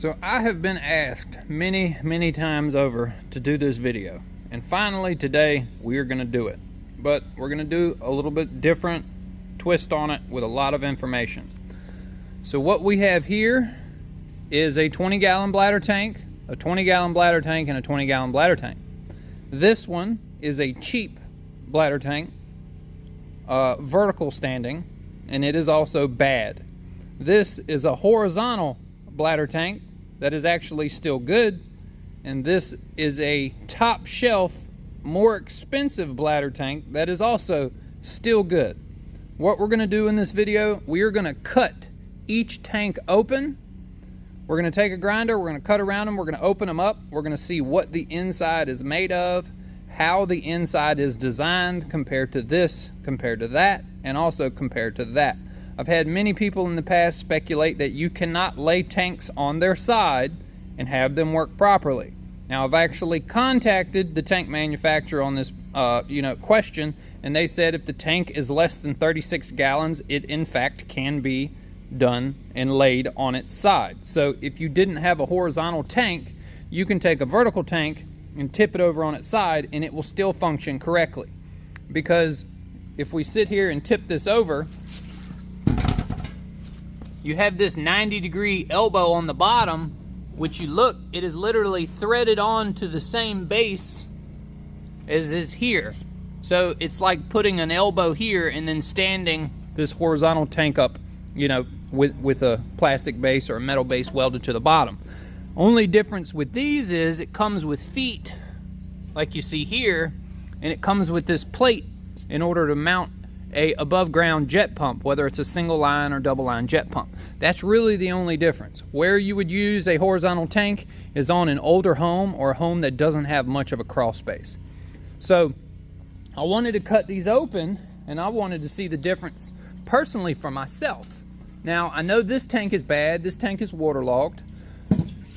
So I have been asked many times over to do this video, and finally today we are going to do it. But we're going to do a little bit different twist on it with a lot of information. So what we have here is a 20-gallon bladder tank, a 20-gallon bladder tank, and a 20-gallon bladder tank. This one is a cheap bladder tank, vertical standing, and it is also bad. This is a horizontal bladder tank that is actually still good, and this is a top shelf, more expensive bladder tank that is also still good. What we're going to do in this video, we are going to cut each tank open. We're going to take a grinder, we're going to cut around them, we're going to open them up, we're going to see what the inside is made of, how the inside is designed compared to this, compared to that, and also compared to that. I've had many people in the past speculate that you cannot lay tanks on their side and have them work properly. Now, I've actually contacted the tank manufacturer on this question, and they said if the tank is less than 36 gallons, it in fact can be done and laid on its side. So if you didn't have a horizontal tank, you can take a vertical tank and tip it over on its side and it will still function correctly. Because if we sit here and tip this over, you have this 90-degree elbow on the bottom, which you look, it is literally threaded on to the same base as is here. So it's like putting an elbow here and then standing this horizontal tank up, with a plastic base or a metal base welded to the bottom. Only difference with these is it comes with feet, like you see here, and it comes with this plate in order to mount a above ground jet pump, whether it's a single line or double line jet pump. That's really the only difference. Where you would use a horizontal tank is on an older home or a home that doesn't have much of a crawl space. So I wanted to cut these open and I wanted to see the difference personally for myself. Now, I know this tank is bad. This tank is waterlogged,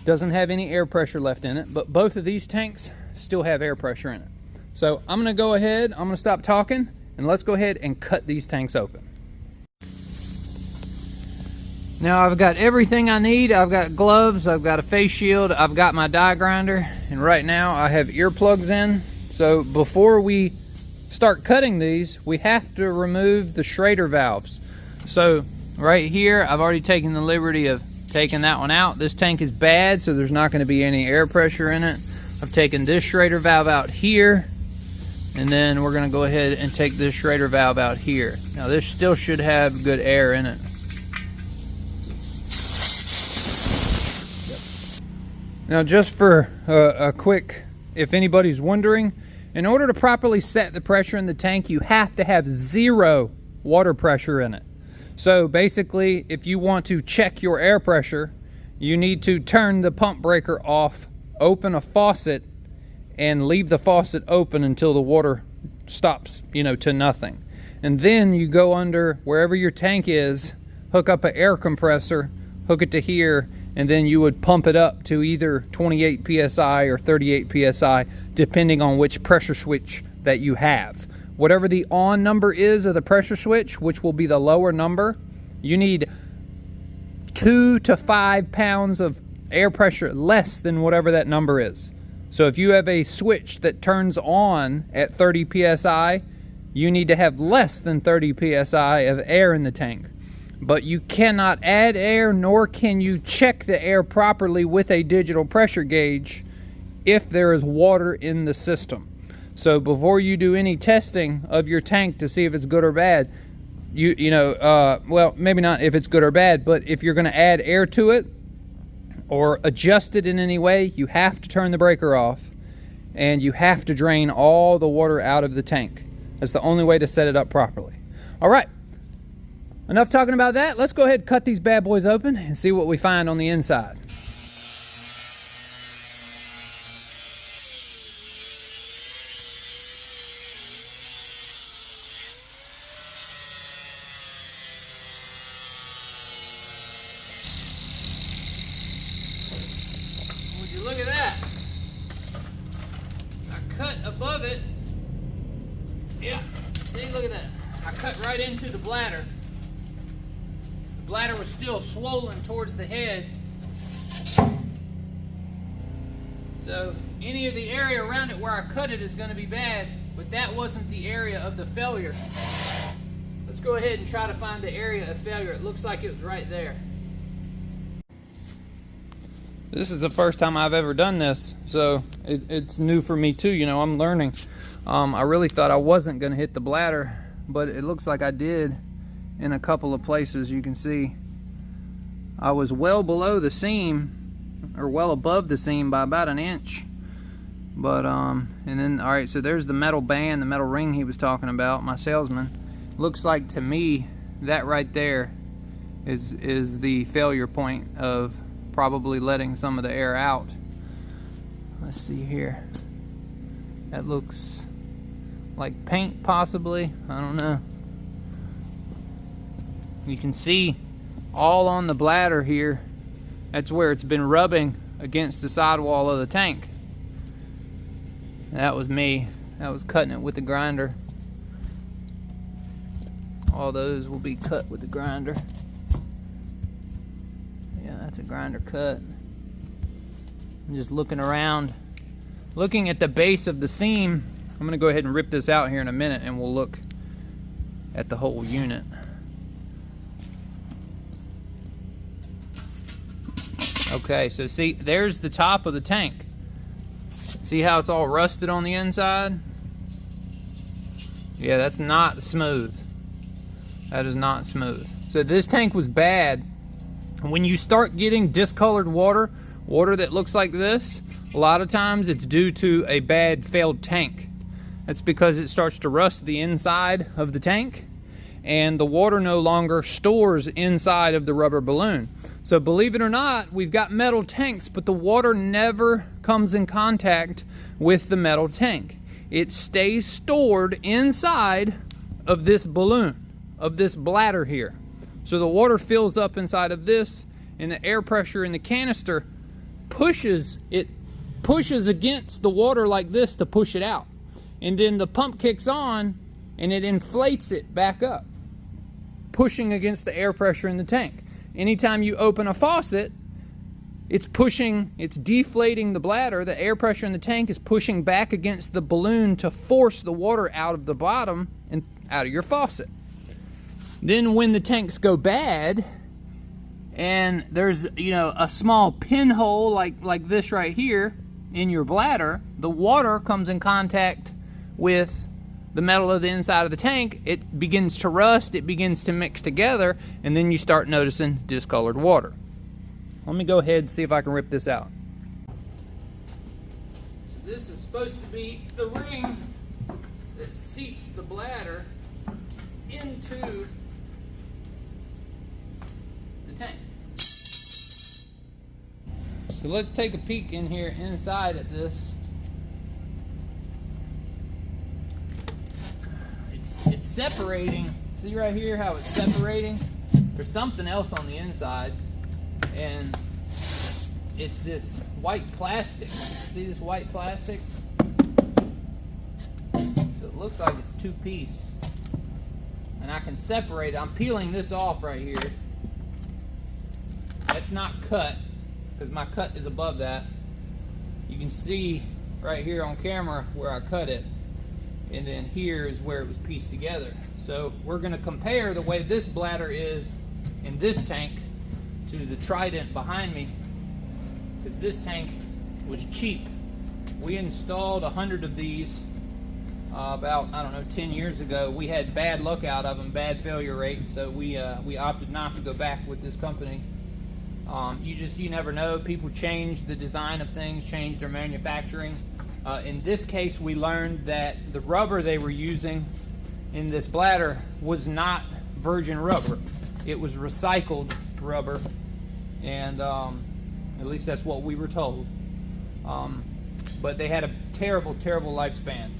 doesn't have any air pressure left in it, but both of these tanks still have air pressure in it. So I'm gonna go ahead, I'm gonna stop talking, and let's go ahead and cut these tanks open. Now I've got everything I need. I've got gloves, I've got a face shield, I've got my die grinder, and right now I have earplugs in. So before we start cutting these, we have to remove the Schrader valves. So right here, I've already taken the liberty of taking that one out. This tank is bad, so there's not going to be any air pressure in it. I've taken this Schrader valve out here, and then we're going to go ahead and take this Schrader valve out here. Now this still should have good air in it. Now just for a quick, if anybody's wondering, in order to properly set the pressure in the tank, you have to have 0 water pressure in it. So basically, if you want to check your air pressure, you need to turn the pump breaker off, open a faucet, and leave the faucet open until the water stops, to nothing. And then you go under wherever your tank is, hook up an air compressor, hook it to here, and then you would pump it up to either 28 psi or 38 psi, depending on which pressure switch that you have. Whatever the on number is of the pressure switch, which will be the lower number, you need 2 to 5 pounds of air pressure less than whatever that number is. So if you have a switch that turns on at 30 psi, you need to have less than 30 psi of air in the tank. But you cannot add air, nor can you check the air properly with a digital pressure gauge if there is water in the system. So before you do any testing of your tank to see if it's good or bad, well, maybe not if it's good or bad, but if you're going to add air to it or adjust it in any way, you have to turn the breaker off and you have to drain all the water out of the tank. That's the only way to set it up properly. All right, enough talking about that. Let's go ahead and cut these bad boys open and see what we find on the inside. Look at that. I cut above it. Yeah, see, look at that. I cut right into the bladder. The bladder was still swollen towards the head. So any of the area around it where I cut it is going to be bad, but that wasn't the area of the failure. Let's go ahead and try to find the area of failure. It looks like it was right there. This is the first time I've ever done this, so it's new for me too. You know, I'm learning. I really thought I wasn't going to hit the bladder, but it looks like I did in a couple of places. You can see I was well below the seam, or well above the seam by about an inch. But and then, all right, so there's the metal band, the metal ring he was talking about, my salesman. Looks like to me that right there is the failure point of probably letting some of the air out. Let's see here. That looks like paint, possibly. I don't know. You can see all on the bladder here. That's where it's been rubbing against the sidewall of the tank. That was me. That was cutting it with the grinder. All those will be cut with the grinder. Yeah, that's a grinder cut. I'm just looking around, looking at the base of the seam. I'm gonna go ahead and rip this out here in a minute and we'll look at the whole unit. Okay, so see, there's the top of the tank. See how it's all rusted on the inside? Yeah, that's not smooth. That is not smooth. So this tank was bad. When you start getting discolored water that looks like this, a lot of times it's due to a bad failed tank. That's because it starts to rust the inside of the tank and the water no longer stores inside of the rubber balloon. So believe it or not, we've got metal tanks, but the water never comes in contact with the metal tank. It stays stored inside of this balloon, of this bladder here. So the water fills up inside of this, and the air pressure in the canister pushes against the water like this to push it out. And then the pump kicks on and it inflates it back up, pushing against the air pressure in the tank. Anytime you open a faucet, it's deflating the bladder. The air pressure in the tank is pushing back against the balloon to force the water out of the bottom and out of your faucet. Then when the tanks go bad and there's, you know, a small pinhole like this right here in your bladder, the water comes in contact with the metal of the inside of the tank. It begins to rust, it begins to mix together, and then you start noticing discolored water. Let me go ahead and see if I can rip this out. So this is supposed to be the ring that seats the bladder into the tank. So let's take a peek in here inside at this. It's separating. See right here how it's separating? There's something else on the inside, and it's this white plastic. See this white plastic? So it looks like it's two-piece, and I can separate it. I'm peeling this off right here. That's not cut, because my cut is above that. You can see right here on camera where I cut it, and then here is where it was pieced together. So we're going to compare the way this bladder is in this tank to the Trident behind me, because this tank was cheap. We installed 100 of these about, I don't know, 10 years ago. We had bad luck out of them, bad failure rate, so we opted not to go back with this company. You never know. People change the design of things, change their manufacturing. In this case, we learned that the rubber they were using in this bladder was not virgin rubber. It was recycled rubber, and at least that's what we were told. But they had a terrible, terrible lifespan.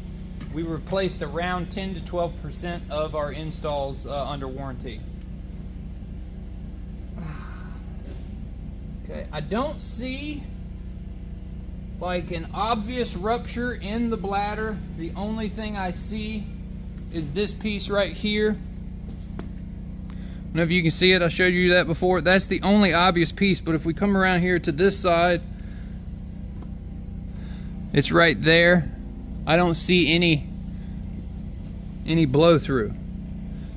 We replaced around 10 to 12% of our installs under warranty. Okay, I don't see like an obvious rupture in the bladder. The only thing I see is this piece right here. I don't know if you can see it. I showed you that before. That's the only obvious piece, but if we come around here to this side, It's right there. I don't see any blow through.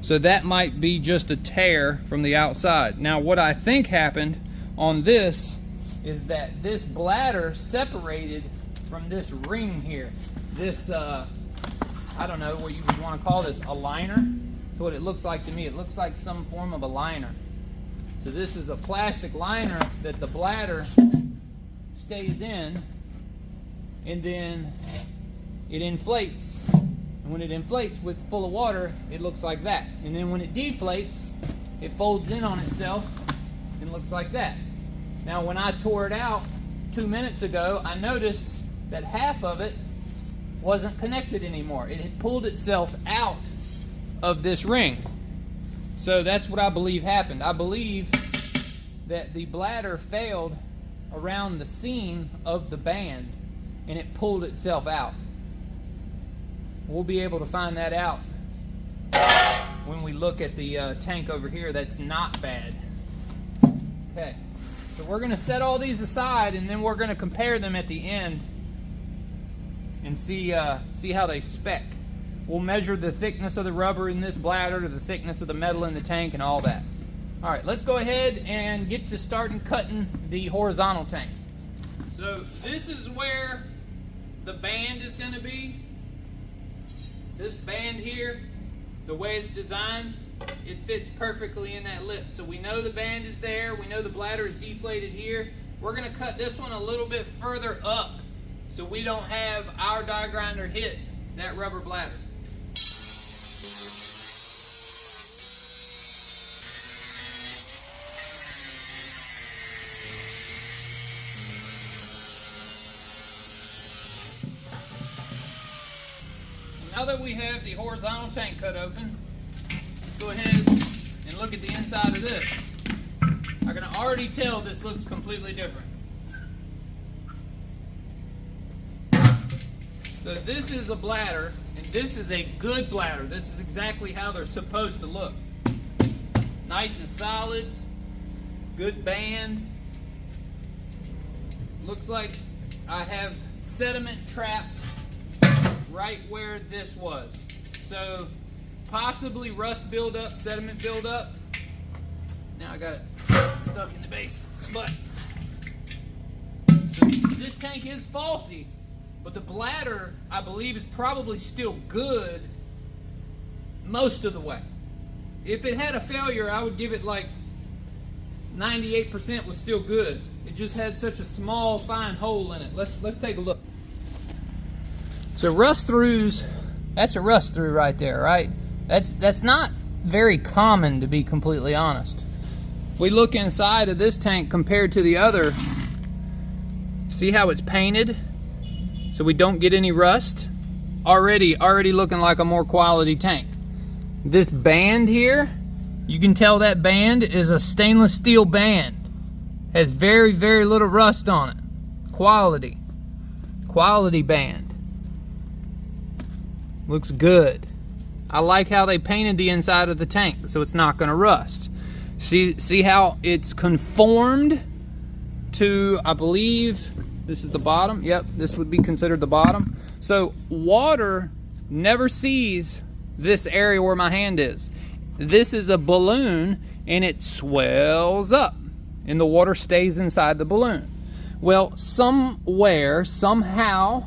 So that might be just a tear from the outside. Now what I think happened on this is that this bladder separated from this ring here. This, I don't know what you would want to call this, a liner. That's what it looks like to me. It looks like some form of a liner. So this is a plastic liner that the bladder stays in, and then it inflates. And when it inflates with full of water, it looks like that. And then when it deflates, it folds in on itself and looks like that. Now when I tore it out 2 minutes ago, I noticed that half of it wasn't connected anymore. It had pulled itself out of this ring. So that's what I believe happened. I believe that the bladder failed around the seam of the band and it pulled itself out. We'll be able to find that out when we look at the tank over here. That's not bad. Okay, so we're going to set all these aside and then we're going to compare them at the end and see how they spec. We'll measure the thickness of the rubber in this bladder to the thickness of the metal in the tank and all that. All right, let's go ahead and get to starting cutting the horizontal tank. So this is where the band is going to be. This band here, the way it's designed, it fits perfectly in that lip. So we know the band is there. We know the bladder is deflated here. We're going to cut this one a little bit further up so we don't have our die grinder hit that rubber bladder. Now that we have the horizontal tank cut open, let's go ahead and look at the inside of this. I can already tell this looks completely different. So this is a bladder, and this is a good bladder. This is exactly how they're supposed to look. Nice and solid, good band. Looks like I have sediment trapped right where this was. So possibly rust buildup, sediment buildup. Now I got it stuck in the base. But so this tank is faulty, but the bladder, I believe, is probably still good most of the way. If it had a failure, I would give it like 98% was still good. It just had such a small, fine hole in it. Let's take a look. So rust throughs, that's a rust through right there, right? That's not very common, to be completely honest. If we look inside of this tank compared to the other, see how it's painted so we don't get any rust? Already looking like a more quality tank. This band here, you can tell that band is a stainless steel band. Has very, very little rust on it. Quality band. Looks good. I like how they painted the inside of the tank so it's not going to rust. See how it's conformed to, I believe, this is the bottom. Yep, this would be considered the bottom. So water never sees this area where my hand is. This is a balloon and it swells up and the water stays inside the balloon. Well, somewhere, somehow,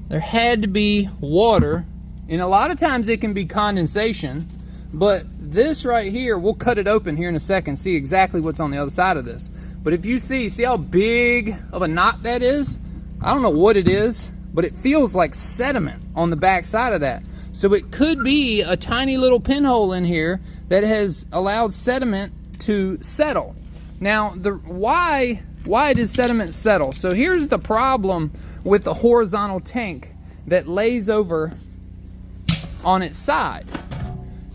there had to be water, and a lot of times it can be condensation, but this right here, we'll cut it open here in a second, see exactly what's on the other side of this. But if you see how big of a knot that is? I don't know what it is, but it feels like sediment on the back side of that. So it could be a tiny little pinhole in here that has allowed sediment to settle. Now, why does sediment settle? So here's the problem with the horizontal tank that lays over on its side.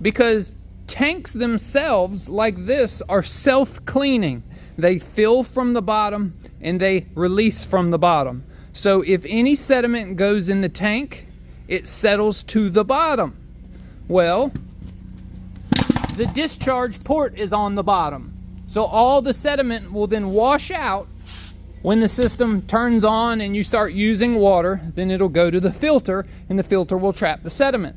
Because tanks themselves, like this, are self-cleaning. They fill from the bottom and they release from the bottom. So if any sediment goes in the tank, it settles to the bottom. Well, the discharge port is on the bottom. So all the sediment will then wash out When the system turns on and you start using water, then it'll go to the filter, and the filter will trap the sediment.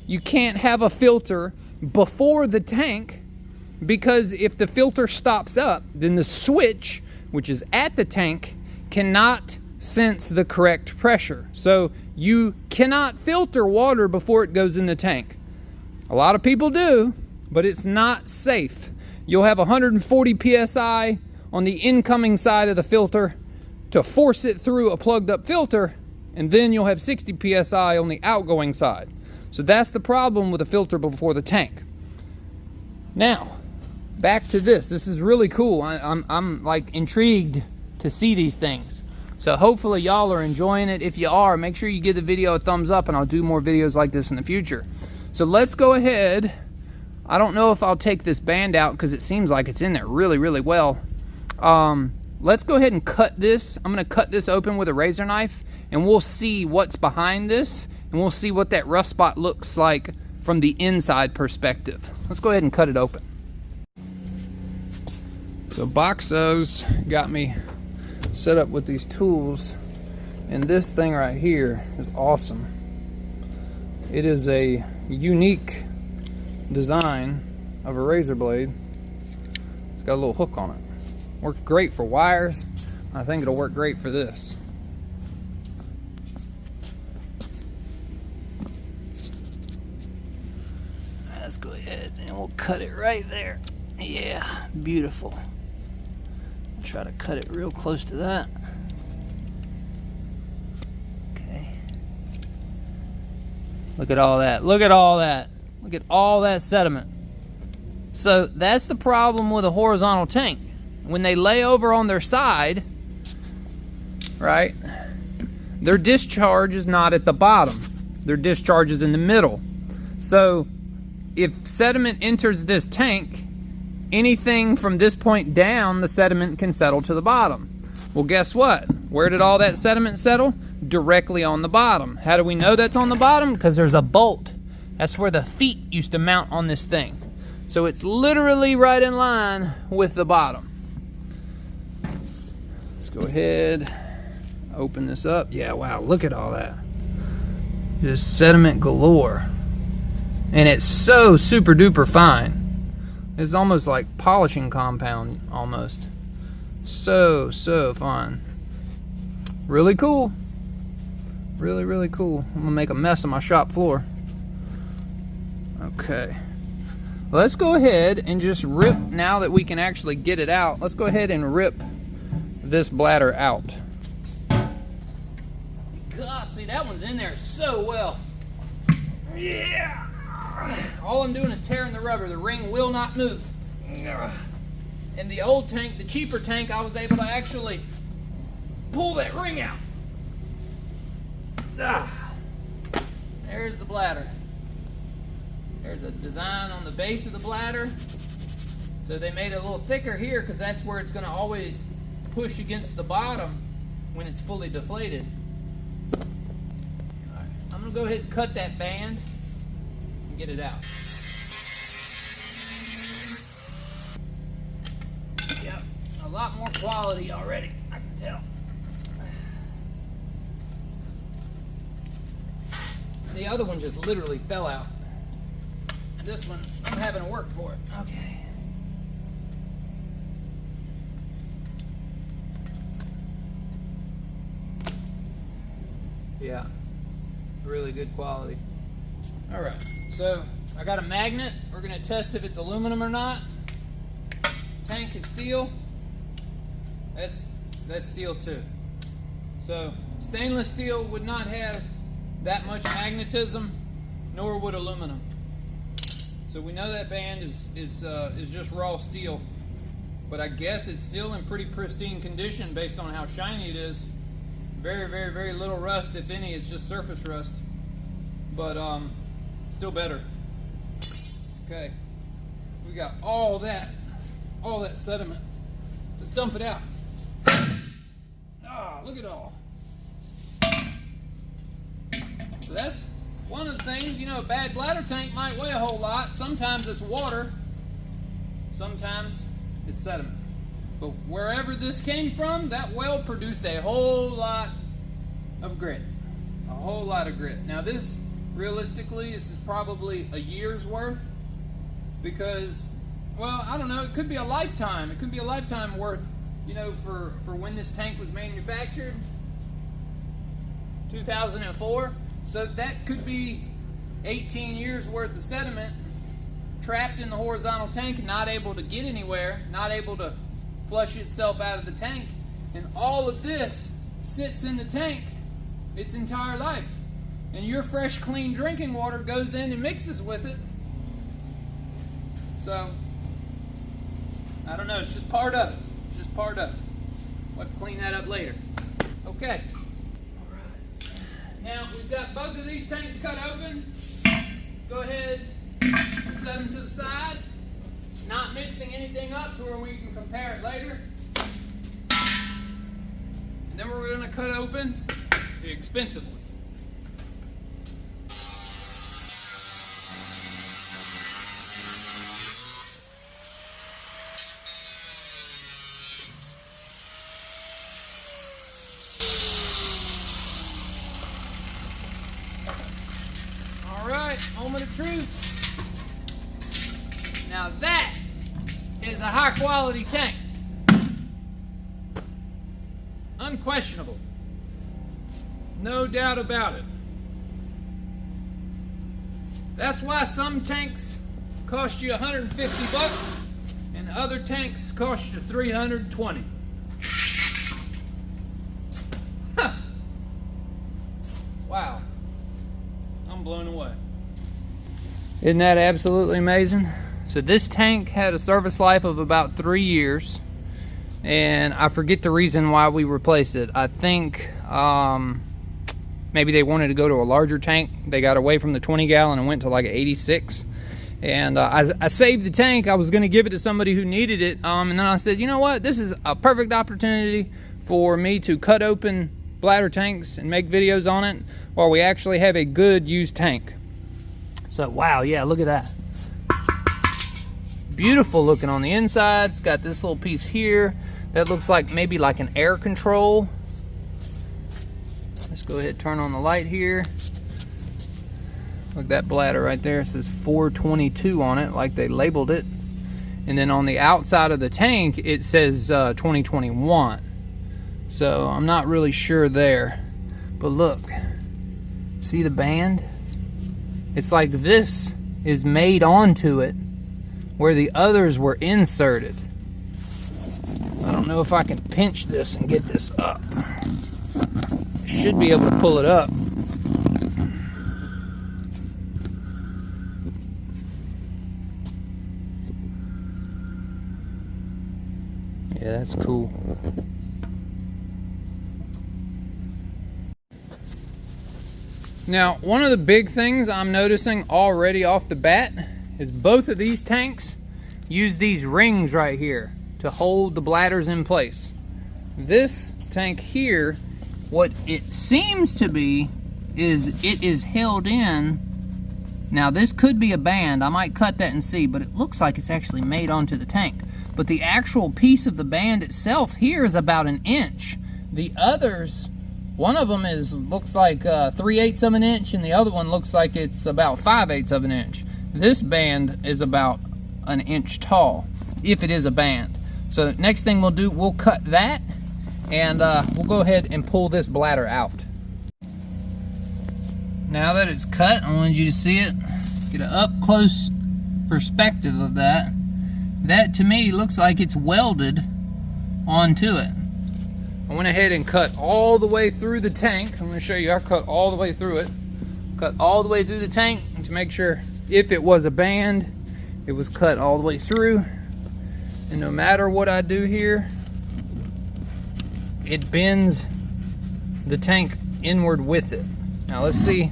You can't have a filter before the tank, because if the filter stops up, then the switch, which is at the tank, cannot sense the correct pressure. So you cannot filter water before it goes in the tank. A lot of people do, but it's not safe. You'll have 140 psi on the incoming side of the filter to force it through a plugged up filter, and then you'll have 60 psi on the outgoing side. So that's the problem with a filter before the tank. Now, back to this. This is really cool. I'm like intrigued to see these things. So hopefully y'all are enjoying it. If you are, make sure you give the video a thumbs up, and I'll do more videos like this in the future. So let's go ahead. I don't know if I'll take this band out because it seems like it's in there really, really well. Let's go ahead and cut this. I'm going to cut this open with a razor knife, and we'll see what's behind this, and we'll see what that rust spot looks like from the inside perspective. Let's go ahead and cut it open. So Boxo's got me set up with these tools, and this thing right here is awesome. It is a unique design of a razor blade. It's got a little hook on it. Works great for wires. I think it'll work great for this. Let's go ahead and we'll cut it right there. Yeah, beautiful. Try to cut it real close to that. Okay. Look at all that. Look at all that. Look at all that sediment. So that's the problem with a horizontal tank. When they lay over on their side, right, their discharge is not at the bottom. Their discharge is in the middle. So if sediment enters this tank, anything from this point down, the sediment can settle to the bottom. Well, guess what? Where did all that sediment settle? Directly on the bottom. How do we know that's on the bottom? Because there's a bolt. That's where the feet used to mount on this thing. So it's literally right in line with the bottom. Let's go ahead, open this up. Yeah, wow, look at all that. Just sediment galore. And it's so super duper fine. It's almost like polishing compound, almost. So fine. Really cool. Really, really cool. I'm gonna make a mess of my shop floor. Okay. Let's go ahead and just rip, now that we can actually get it out, let's go ahead and rip this bladder out. God, see, that one's in there so well. Yeah. All I'm doing is tearing the rubber. The ring will not move. In the old tank, the cheaper tank, I was able to actually pull that ring out. There's the bladder. There's a design on the base of the bladder. So they made it a little thicker here because that's where it's going to always push against the bottom when it's fully deflated. All right, I'm going to go ahead and cut that band and get it out. Yep, a lot more quality already, I can tell. The other one just literally fell out. This one, I'm having to work for it. Okay. Yeah, really good quality. All right, so I got a magnet. We're gonna test if it's aluminum or not. Tank is steel. That's steel too. So stainless steel would not have that much magnetism, nor would aluminum. So we know that band is just raw steel, but I guess it's still in pretty pristine condition based on how shiny it is. Very, very, very little rust, if any. It's just surface rust, but still better. Okay, we got all that sediment. Let's dump it out. Ah, look at all. So that's one of the things, you know, a bad bladder tank might weigh a whole lot. Sometimes it's water, sometimes it's sediment. But wherever this came from, that well produced a whole lot of grit. A whole lot of grit. Now this, realistically, this is probably a year's worth, because, well, I don't know, it could be a lifetime. It could be a lifetime worth, you know, for when this tank was manufactured, 2004. So that could be 18 years worth of sediment trapped in the horizontal tank and not able to get anywhere, not able to flush itself out of the tank. And all of this sits in the tank its entire life. And your fresh, clean drinking water goes in and mixes with it. So, I don't know, it's just part of it. It's just part of it. We'll have to clean that up later. Okay. Now, we've got both of these tanks cut open. Go ahead and set them to the side. Not mixing anything up to where we can compare it later. And then we're going to cut open the expensive one. Alright, moment of truth. Now that is a high quality tank. Unquestionable. No doubt about it. That's why some tanks cost you 150 bucks and other tanks cost you 320. Huh. Wow. I'm blown away. Isn't that absolutely amazing? So this tank had a service life of about 3 years, and I forget the reason why we replaced it. I think maybe they wanted to go to a larger tank. They got away from the 20 gallon and went to like an 86. And I saved the tank. I was going to give it to somebody who needed it, and then I said, you know what, this is a perfect opportunity for me to cut open bladder tanks and make videos on it while we actually have a good used tank. So wow, yeah, look at that. Beautiful looking on the inside. It's got this little piece here that looks like maybe like an air control. Let's go ahead and turn on the light here. Look, that bladder right there, it says 422 on it, like they labeled it. And then on the outside of the tank, it says 2021. So I'm not really sure there. But look, see the band? It's like this is made onto it where the others were inserted. I don't know if I can pinch this and get this up. Should be able to pull it up. Yeah, that's cool. Now, one of the big things I'm noticing already off the bat is both of these tanks use these rings right here to hold the bladders in place. This tank here, what it seems to be is it is held in. Now this could be a band, I might cut that and see, but it looks like it's actually made onto the tank. But the actual piece of the band itself here is about 1 inch. The others, one of them looks like 3/8 of an inch, and the other one looks like it's about 5/8 of an inch. This band is about 1 inch tall, if it is a band. So the next thing we'll do, we'll cut that, and we'll go ahead and pull this bladder out. Now that it's cut, I wanted you to see it, get an up close perspective of that. That to me looks like it's welded onto it. I went ahead and cut all the way through the tank. I'm going to show you, I cut all the way through it. Cut all the way through the tank to make sure if it was a band, it was cut all the way through. And no matter what I do here, it bends the tank inward with it. Now let's see,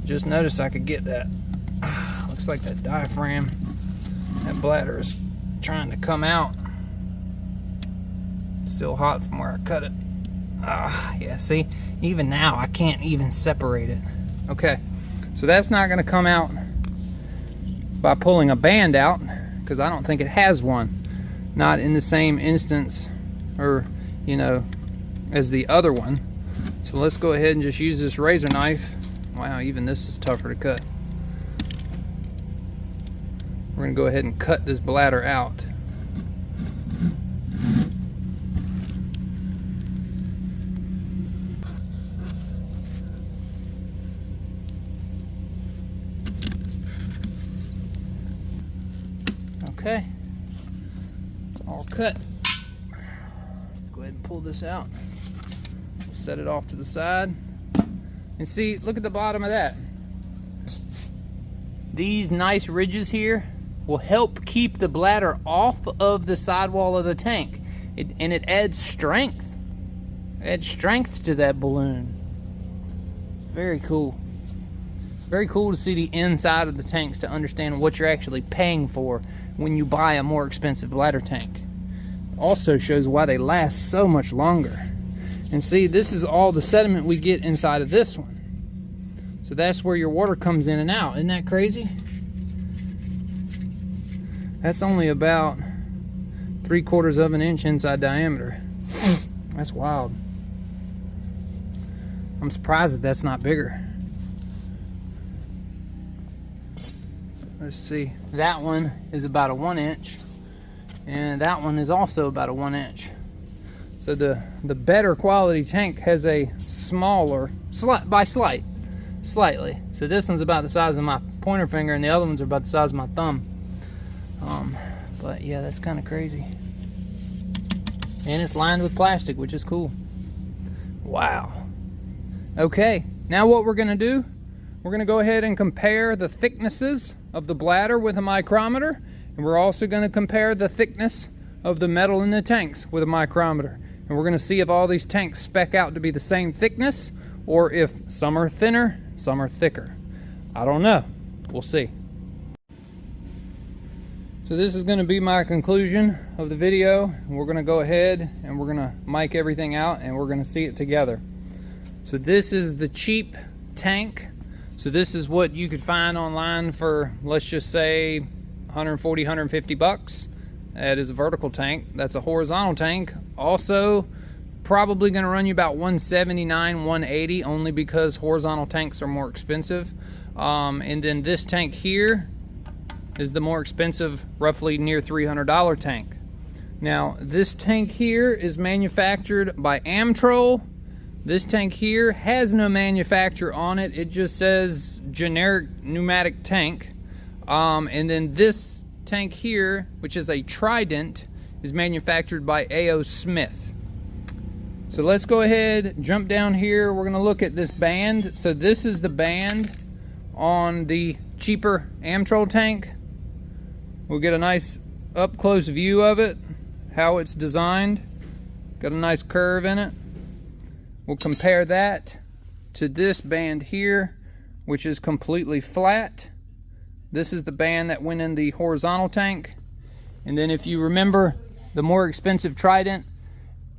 just notice I could get that. Looks like that diaphragm, that bladder is trying to come out. Still hot from where I cut it. Yeah, see, even now I can't even separate it. Okay, so that's not gonna come out by pulling a band out, because I don't think it has one. not in the same instance, or you know, as the other one. So let's go ahead and just use this razor knife. Wow, even this is tougher to cut. We're gonna go ahead and cut this bladder out. Okay, it's all cut. Let's go ahead and pull this out. Set it off to the side. And see, look at the bottom of that. These nice ridges here will help keep the bladder off of the sidewall of the tank. And it adds strength. It adds strength to that balloon. It's very cool. Very cool to see the inside of the tanks to understand what you're actually paying for when you buy a more expensive bladder tank. Also shows why they last so much longer. And see, this is all the sediment we get inside of this one. So that's where your water comes in and out. Isn't that crazy? That's only about 3/4 of an inch inside diameter. That's wild. I'm surprised that that's not bigger. Let's see. That one is about a 1 inch. And that one is also about a 1 inch. So the better quality tank has a smaller, slightly. So this one's about the size of my pointer finger, and the other ones are about the size of my thumb. But yeah, that's kind of crazy. And it's lined with plastic, which is cool. Wow. Okay, now what we're gonna do, we're gonna go ahead and compare the thicknesses of the bladder with a micrometer, and we're also gonna compare the thickness of the metal in the tanks with a micrometer. And we're gonna see if all these tanks spec out to be the same thickness, or if some are thinner, some are thicker. I don't know, we'll see. So this is gonna be my conclusion of the video. We're gonna go ahead and we're gonna mic everything out and we're gonna see it together. So this is the cheap tank. So this is what you could find online for, let's just say, 140, 150 bucks. That is a vertical tank. That's a horizontal tank. Also, probably gonna run you about 179, 180, only because horizontal tanks are more expensive. And then this tank here is the more expensive, roughly near $300 tank. Now, this tank here is manufactured by x-trol. This tank here has no manufacturer on it. It just says generic pneumatic tank. And then this tank here, which is a Trident, is manufactured by A.O. Smith. So let's go ahead, jump down here. We're gonna look at this band. So this is the band on the cheaper x-trol tank. We'll get a nice up close view of it, how it's designed. Got a nice curve in it. We'll compare that to this band here, which is completely flat. This is the band that went in the horizontal tank. And then if you remember the more expensive Trident,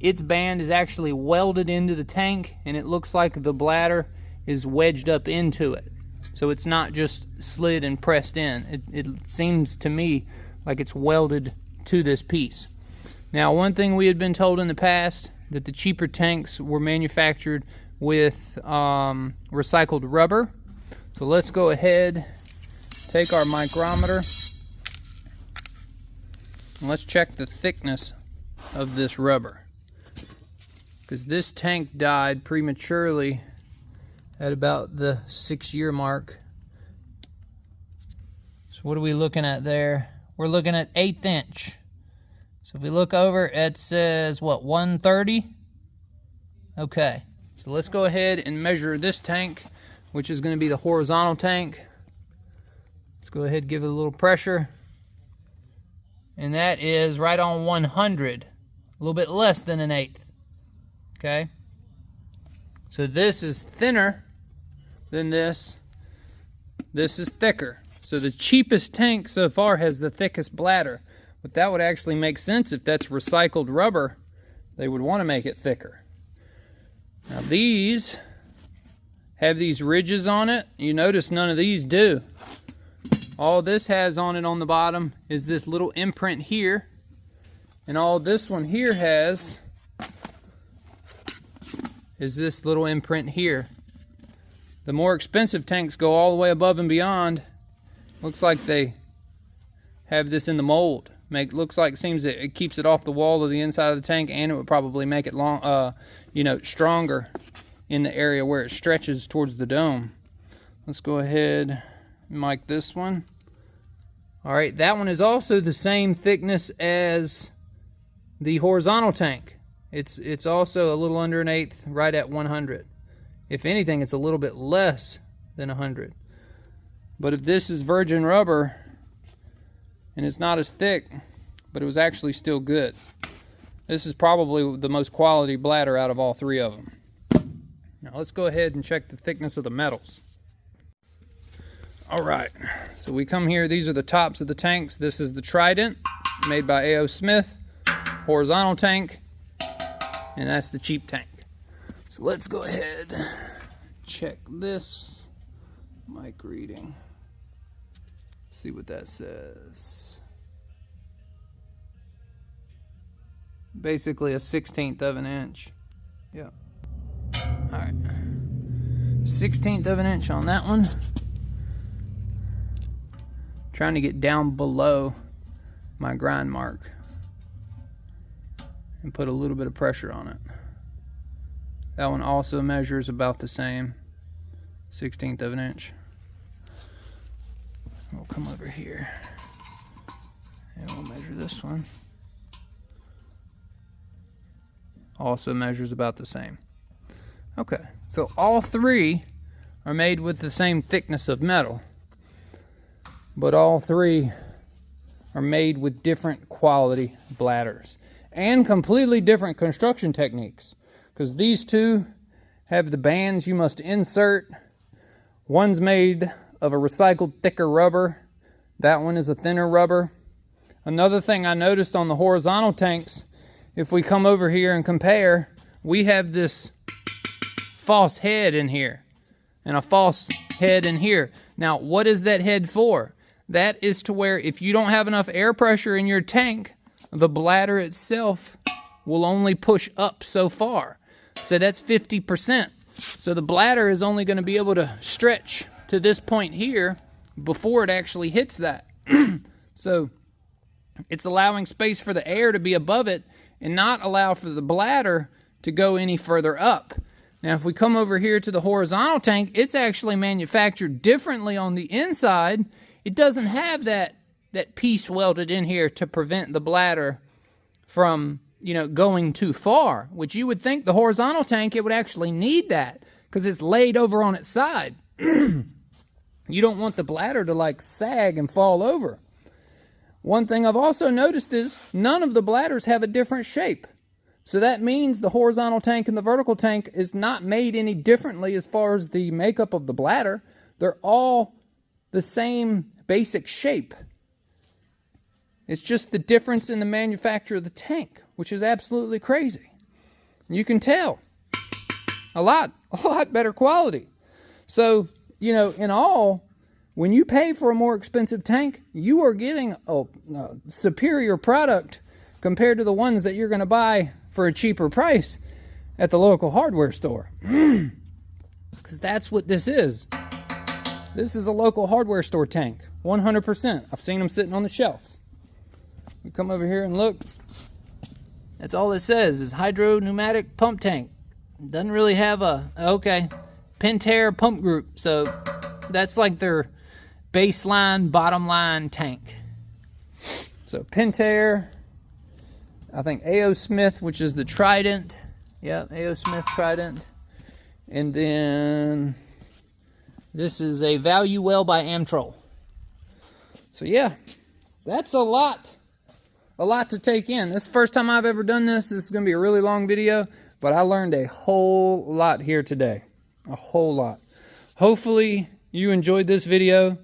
its band is actually welded into the tank, and it looks like the bladder is wedged up into it. So it's not just slid and pressed in. It seems to me like it's welded to this piece. Now, one thing we had been told in the past, that the cheaper tanks were manufactured with recycled rubber. So let's go ahead, take our micrometer, and let's check the thickness of this rubber. Because this tank died prematurely at about the 6-year mark. So what are we looking at there? We're looking at 1/8 inch. So if we look over, it says, what, 130? Okay, so let's go ahead and measure this tank, which is going to be the horizontal tank. Let's go ahead and give it a little pressure. And that is right on 100, a little bit less than 1/8. Okay, so this is thinner than this. This is thicker. So the cheapest tank so far has the thickest bladder. But that would actually make sense if that's recycled rubber. They would want to make it thicker. Now these have these ridges on it. You notice none of these do. All this has on it on the bottom is this little imprint here. And all this one here has is this little imprint here. The more expensive tanks go all the way above and beyond. Looks like they have this in the mold. Looks like it keeps it off the wall of the inside of the tank, and it would probably make it stronger in the area where it stretches towards the dome. Let's go ahead and mic this one. All right, that one is also the same thickness as the horizontal tank. It's also a little under 1/8, right at 100. If anything, it's a little bit less than 100. But if this is virgin rubber and it's not as thick, but it was actually still good, this is probably the most quality bladder out of all three of them. Now let's go ahead and check the thickness of the metals. All right, so we come here. These are the tops of the tanks. This is the Trident, made by A.O. Smith, horizontal tank, and that's the cheap tank. So let's go ahead, check this mic reading. See what that says. Basically a 1/16 of an inch. Yeah. All right. 1/16 of an inch on that one. Trying to get down below my grind mark and put a little bit of pressure on it. That one also measures about the same, 1/16 of an inch. We'll come over here and we'll measure this one. Also measures about the same. Okay, so all three are made with the same thickness of metal, but all three are made with different quality bladders and completely different construction techniques, because these two have the bands you must insert. One's made of a recycled thicker rubber. That one is a thinner rubber. Another thing I noticed on the horizontal tanks, if we come over here and compare, we have this false head in here and a false head in here. Now, what is that head for? That is to where if you don't have enough air pressure in your tank, the bladder itself will only push up so far. So that's 50%. So the bladder is only going to be able to stretch to this point here before it actually hits that. So it's allowing space for the air to be above it and not allow for the bladder to go any further up. Now, if we come over here to the horizontal tank, it's actually manufactured differently on the inside. It doesn't have that piece welded in here to prevent the bladder from, going too far, which you would think the horizontal tank, it would actually need that because it's laid over on its side. You don't want the bladder to sag and fall over. One thing I've also noticed is none of the bladders have a different shape. So that means the horizontal tank and the vertical tank is not made any differently as far as the makeup of the bladder. They're all the same basic shape. It's just the difference in the manufacture of the tank, which is absolutely crazy. You can tell a lot better quality. So, in all, when you pay for a more expensive tank, you are getting a superior product compared to the ones that you're going to buy for a cheaper price at the local hardware store. Because that's what this is. This is a local hardware store tank, 100%. I've seen them sitting on the shelf. We come over here and look. That's all it says is hydro pneumatic pump tank. Doesn't really have pentair pump group. So that's like their baseline, bottom line tank. So pentair, I think A.O. Smith, which is the Trident. Yeah, A.O. Smith Trident. And then this is a Value Well by x-trol. So yeah, that's a lot to take in. This is the first time I've ever done this. This is going to be a really long video, but I learned a whole lot here today. A whole lot. Hopefully you enjoyed this video.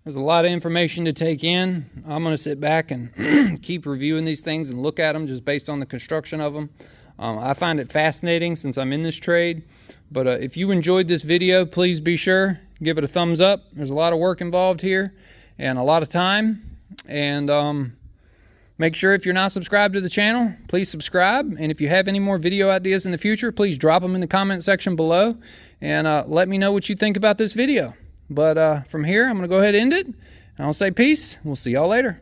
There's a lot of information to take in. I'm going to sit back and keep reviewing these things and look at them just based on the construction of them. I find it fascinating since I'm in this trade. But if you enjoyed this video, please be sure, give it a thumbs up. There's a lot of work involved here and a lot of time. And Make sure if you're not subscribed to the channel, please subscribe. And if you have any more video ideas in the future, please drop them in the comment section below and let me know what you think about this video. But from here, I'm going to go ahead and end it. And I'll say peace. We'll see y'all later.